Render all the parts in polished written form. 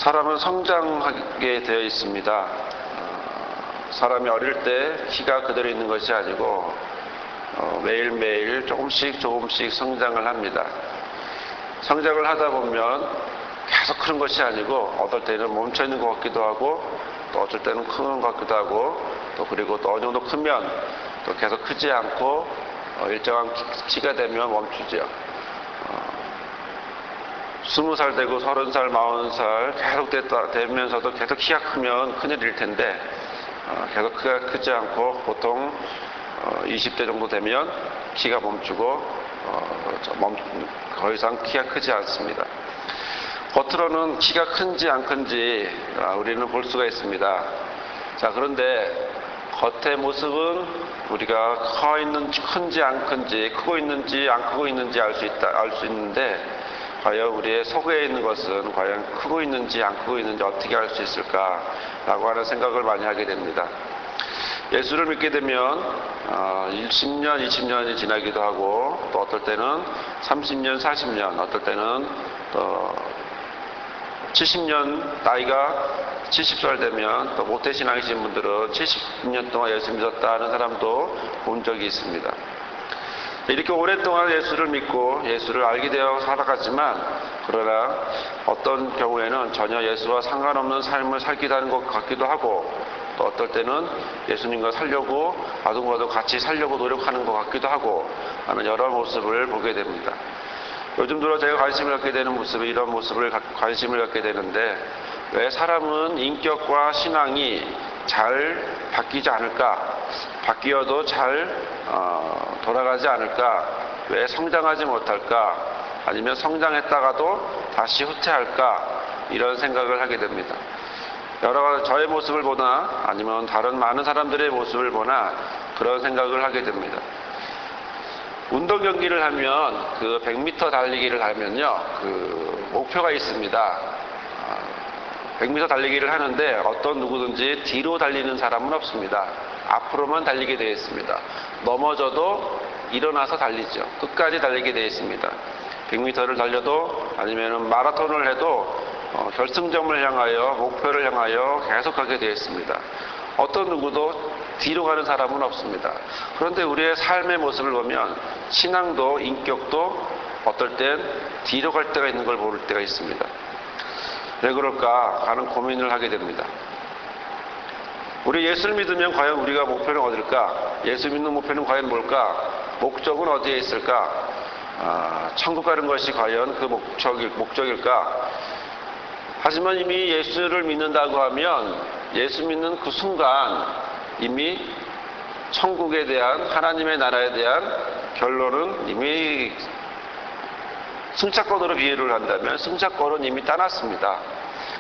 사람은 성장하게 되어 있습니다. 사람이 어릴 때 키가 그대로 있는 것이 아니고 매일매일 조금씩 성장을 합니다. 성장을 하다 보면 계속 크는 것이 아니고 어떨 때는 멈춰 있는 것 같기도 하고 또 어쩔 때는 크는 것 같기도 하고 또 그리고 또 어느 정도 크면 또 계속 크지 않고 일정한 키가 되면 멈추죠. 20살 되고 30살, 40살 계속 되면서도 계속 키가 크면 큰일일 텐데 계속 키가 크지 않고 보통 20대 정도 되면 키가 멈추고 더 이상 키가 크지 않습니다. 겉으로는 키가 큰지 안 큰지 우리는 볼 수가 있습니다. 자, 그런데 겉의 모습은 우리가 큰지 안 큰지, 크고 있는지 안 크고 있는지 알 수 있는데 과연 우리의 속에 있는 것은 과연 크고 있는지 안 크고 있는지 어떻게 알 수 있을까라고 하는 생각을 많이 하게 됩니다. 예수를 믿게 되면 10년, 20년이 지나기도 하고 또 어떨 때는 30년, 40년, 어떨 때는 또 70년 나이가 70살 되면 또 모태신앙이신 분들은 70년 동안 예수 믿었다 하는 사람도 본 적이 있습니다. 이렇게 오랫동안 예수를 믿고 예수를 알게 되어 살아갔지만 그러나 어떤 경우에는 전혀 예수와 상관없는 삶을 살기도 하는 것 같기도 하고 또 어떨 때는 예수님과 살려고 아둥바둥 같이 살려고 노력하는 것 같기도 하고 하는 여러 모습을 보게 됩니다. 요즘 들어 제가 관심을 갖게 되는 모습이 이런 모습을 관심을 갖게 되는데 왜 사람은 인격과 신앙이 잘 바뀌지 않을까? 바뀌어도 잘 돌아가지 않을까? 왜 성장하지 못할까? 아니면 성장했다가도 다시 후퇴할까? 이런 생각을 하게 됩니다. 여러 가지 저의 모습을 보나 아니면 다른 많은 사람들의 모습을 보나 그런 생각을 하게 됩니다. 운동 경기를 하면 그 100m 달리기를 하면요 그 목표가 있습니다. 100m 달리기를 하는데 어떤 누구든지 뒤로 달리는 사람은 없습니다. 앞으로만 달리게 되어 있습니다. 넘어져도 일어나서 달리죠. 끝까지 달리게 되어 있습니다. 100m를 달려도 아니면 마라톤을 해도 결승점을 향하여 목표를 향하여 계속하게 되어 있습니다. 어떤 누구도 뒤로 가는 사람은 없습니다. 그런데 우리의 삶의 모습을 보면 신앙도 인격도 어떨 땐 뒤로 갈 때가 있는 걸 볼 때가 있습니다. 왜 그럴까 하는 고민을 하게 됩니다. 우리 예수를 믿으면 과연 우리가 목표는 어딜까? 예수 믿는 목표는 과연 뭘까? 목적은 어디에 있을까? 천국 가는 것이 과연 그 목적일까? 하지만 이미 예수를 믿는다고 하면 예수 믿는 그 순간 이미 천국에 대한 하나님의 나라에 대한 결론은 이미 승차권으로 비유를 한다면 승차권은 이미 따놨습니다.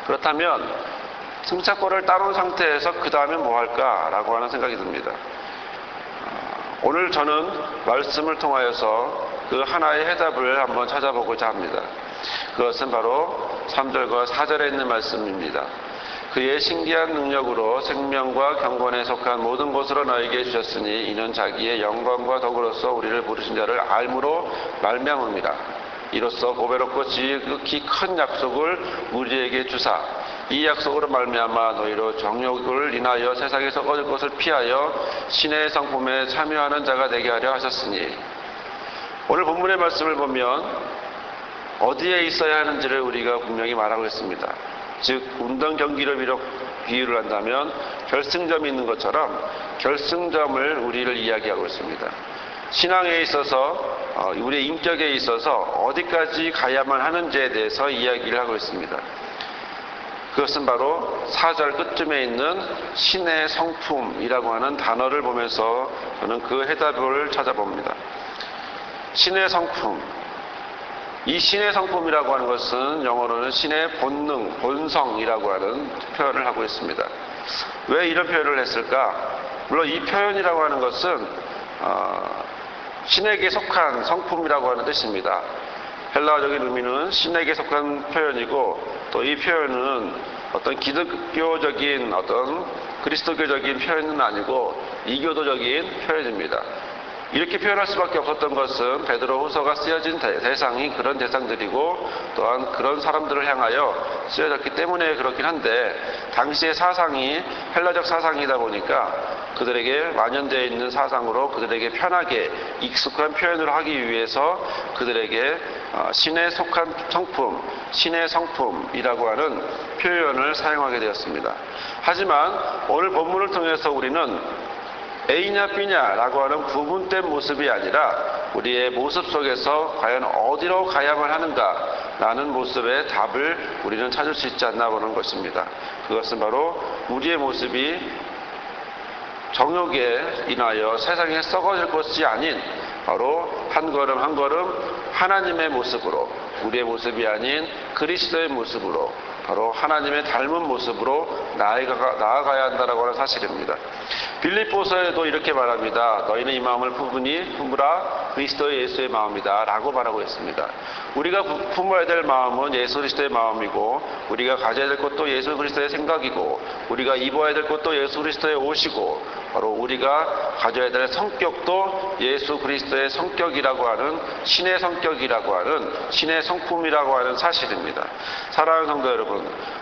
그렇다면 승차권을 따놓은 상태에서 그 다음에 뭐 할까라고 하는 생각이 듭니다. 오늘 저는 말씀을 통하여서 그 하나의 해답을 한번 찾아보고자 합니다. 그것은 바로 3절과 4절에 있는 말씀입니다. 그의 신기한 능력으로 생명과 경건에 속한 모든 것으로 너에게 주셨으니 이는 자기의 영광과 덕으로서 우리를 부르신 자를 알므로 말미암음이라. 이로써 보배롭고 지극히 큰 약속을 우리에게 주사 이 약속으로 말미암아 너희로 정욕을 인하여 세상에서 얻을 것을 피하여 신의 성품에 참여하는 자가 되게 하려 하셨으니. 오늘 본문의 말씀을 보면 어디에 있어야 하는지를 우리가 분명히 말하고 있습니다. 즉 운동 경기를 비유를 한다면 결승점이 있는 것처럼 결승점을 우리를 이야기하고 있습니다. 신앙에 있어서 우리의 인격에 있어서 어디까지 가야만 하는지에 대해서 이야기를 하고 있습니다. 그것은 바로 4절 끝쯤에 있는 신의 성품이라고 하는 단어를 보면서 저는 그 해답을 찾아봅니다. 신의 성품. 이 신의 성품이라고 하는 것은 영어로는 신의 본능, 본성이라고 하는 표현을 하고 있습니다. 왜 이런 표현을 했을까? 물론 이 표현이라고 하는 것은 신에게 속한 성품이라고 하는 뜻입니다. 헬라어적인 의미는 신에게 속한 표현이고 또 이 표현은 어떤 기독교적인 어떤 그리스도교적인 표현은 아니고 이교도적인 표현입니다. 이렇게 표현할 수밖에 없었던 것은 베드로후서가 쓰여진 대상이 그런 대상들이고 또한 그런 사람들을 향하여 쓰여졌기 때문에 그렇긴 한데, 당시의 사상이 헬라적 사상이다 보니까 그들에게 만연되어 있는 사상으로 그들에게 편하게 익숙한 표현을 하기 위해서 그들에게 신에 속한 성품, 신의 성품이라고 하는 표현을 사용하게 되었습니다. 하지만 오늘 본문을 통해서 우리는 A냐 B냐라고 하는 구분된 모습이 아니라 우리의 모습 속에서 과연 어디로 가야만 하는가라는 모습의 답을 우리는 찾을 수 있지 않나 보는 것입니다. 그것은 바로 우리의 모습이 정욕에 인하여 세상에 썩어질 것이 아닌 바로 한 걸음 한 걸음 하나님의 모습으로, 우리의 모습이 아닌 그리스도의 모습으로, 바로 하나님의 닮은 모습으로 나아가야 한다라고 하는 사실입니다. 빌립보서에도 이렇게 말합니다. 너희는 이 마음을 품으라 그리스도 예수의 마음이다 라고 말하고 있습니다. 우리가 품어야 될 마음은 예수 그리스도의 마음이고, 우리가 가져야 될 것도 예수 그리스도의 생각이고, 우리가 입어야 될 것도 예수 그리스도의 옷이고, 바로 우리가 가져야 될 성격도 예수 그리스도의 성격이라고 하는, 신의 성격이라고 하는, 신의 성품이라고 하는 사실입니다. 사랑하는 성도 여러분,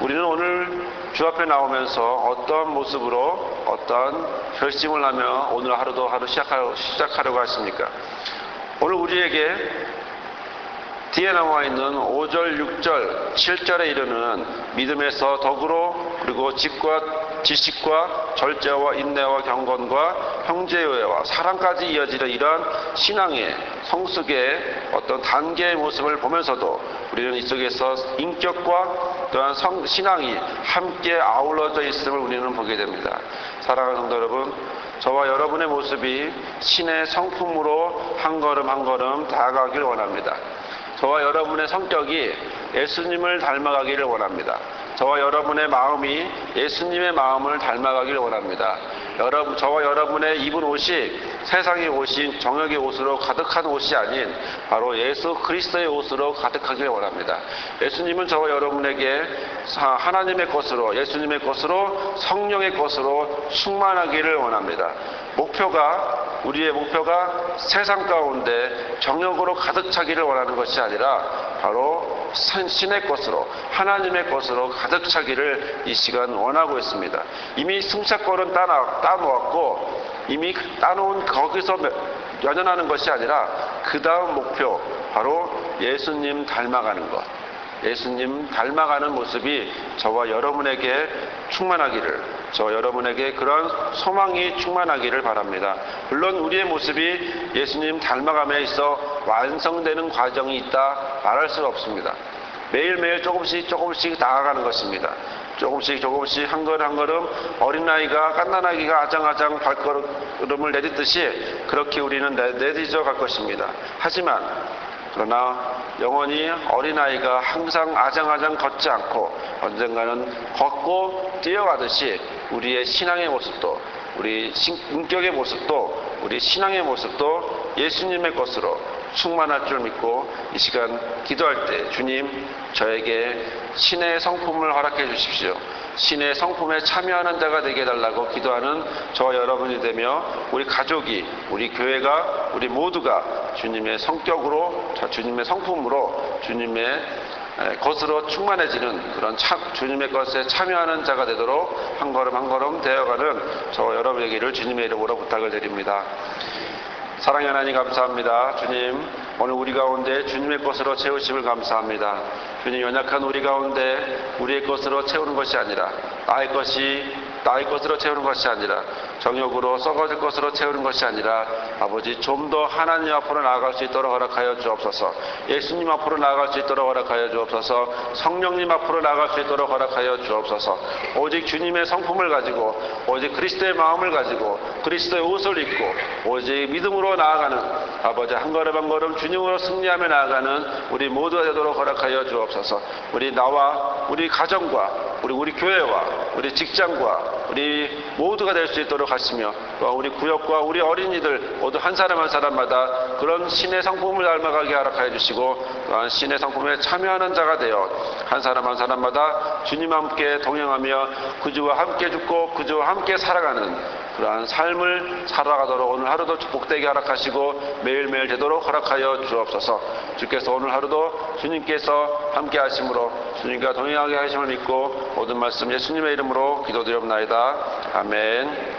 우리는 오늘 주 앞에 나오면서 어떤 모습으로 어떤 결심을 하며 오늘 하루도 시작하려고 하십니까? 오늘 우리에게 뒤에 나와 있는 5절, 6절, 7절에 이르는 믿음에서 덕으로, 그리고 지식과 절제와 인내와 경건과 형제요애와 사랑까지 이어지는 이러한 신앙의 성숙의 어떤 단계의 모습을 보면서도 우리는 이 속에서 인격과 또한 신앙이 함께 아울러져 있음을 우리는 보게 됩니다. 사랑하는 성도 여러분, 저와 여러분의 모습이 신의 성품으로 한 걸음 한 걸음 다가가길 원합니다. 저와 여러분의 성격이 예수님을 닮아가기를 원합니다. 저와 여러분의 마음이 예수님의 마음을 닮아가기를 원합니다. 저와 여러분의 입은 옷이 세상의 옷이 정욕의 옷으로 가득한 옷이 아닌 바로 예수 그리스도의 옷으로 가득하기를 원합니다. 예수님은 저와 여러분에게 하나님의 것으로, 예수님의 것으로, 성령의 것으로 충만하기를 원합니다. 우리의 목표가 세상 가운데 정욕으로 가득 차기를 원하는 것이 아니라 바로 신의 것으로, 하나님의 것으로 가득 차기를 이 시간 원하고 있습니다. 이미 승차권은 따놓았고, 이미 따놓은 거기서 연연하는 것이 아니라 그 다음 목표, 바로 예수님 닮아가는 것, 예수님 닮아가는 모습이 저와 여러분에게 충만하기를, 저 여러분에게 그런 소망이 충만하기를 바랍니다. 물론 우리의 모습이 예수님 닮아감에 있어 완성되는 과정이 있다 말할 수 없습니다. 매일매일 조금씩 나아가는 것입니다. 조금씩 한 걸음 어린아이가 갓난아기가 아장아장 발걸음을 내딛듯이 그렇게 우리는 내딛어 갈 것입니다. 그러나 영원히 어린아이가 항상 아장아장 걷지 않고 언젠가는 걷고 뛰어가듯이 우리의 신앙의 모습도, 우리 인격의 모습도, 우리 신앙의 모습도 예수님의 것으로 충만할 줄 믿고 이 시간 기도할 때 주님, 저에게 신의 성품을 허락해 주십시오. 신의 성품에 참여하는 자가 되게 해달라고 기도하는 저와 여러분이 되며 우리 가족이, 우리 교회가, 우리 모두가 주님의 성격으로, 주님의 성품으로, 주님의 것으로 충만해지는 그런 주님의 것에 참여하는 자가 되도록 한 걸음 한 걸음 되어가는 저와 여러분에게를 주님의 이름으로 부탁을 드립니다. 사랑의 하나님 감사합니다. 주님, 오늘 우리 가운데 주님의 것으로 채우심을 감사합니다. 주님, 연약한 우리 가운데 우리의 것으로 채우는 것이 아니라 나의 것으로 채우는 것이 아니라 정욕으로 썩어질 것으로 채우는 것이 아니라 아버지, 좀 더 하나님 앞으로 나아갈 수 있도록 허락하여 주옵소서. 예수님 앞으로 나아갈 수 있도록 허락하여 주옵소서. 성령님 앞으로 나아갈 수 있도록 허락하여 주옵소서. 오직 주님의 성품을 가지고, 오직 그리스도의 마음을 가지고, 그리스도의 옷을 입고 오직 믿음으로 나아가는, 아버지, 한 걸음 한 걸음 주님으로 승리하며 나아가는 우리 모두가 되도록 허락하여 주옵소서. 나와 우리 가정과 우리 교회와 우리 직장과 우리 모두가 될 수 있도록 하시며, 또 우리 구역과 우리 어린이들 모두 한 사람 한 사람마다 그런 신의 성품을 닮아가게 허락하여 주시고, 또한 신의 성품에 참여하는 자가 되어 한 사람 한 사람마다 주님과 함께 동행하며 그주와 함께 죽고 그주와 함께 살아가는 그러한 삶을 살아가도록 오늘 하루도 복되게 허락하시고 매일매일 되도록 허락하여 주옵소서. 주께서 오늘 하루도 주님께서 함께 하심으로 주님과 동행하게 하심을 믿고 모든 말씀 예수님의 이름으로 기도드리옵나이다. 아멘.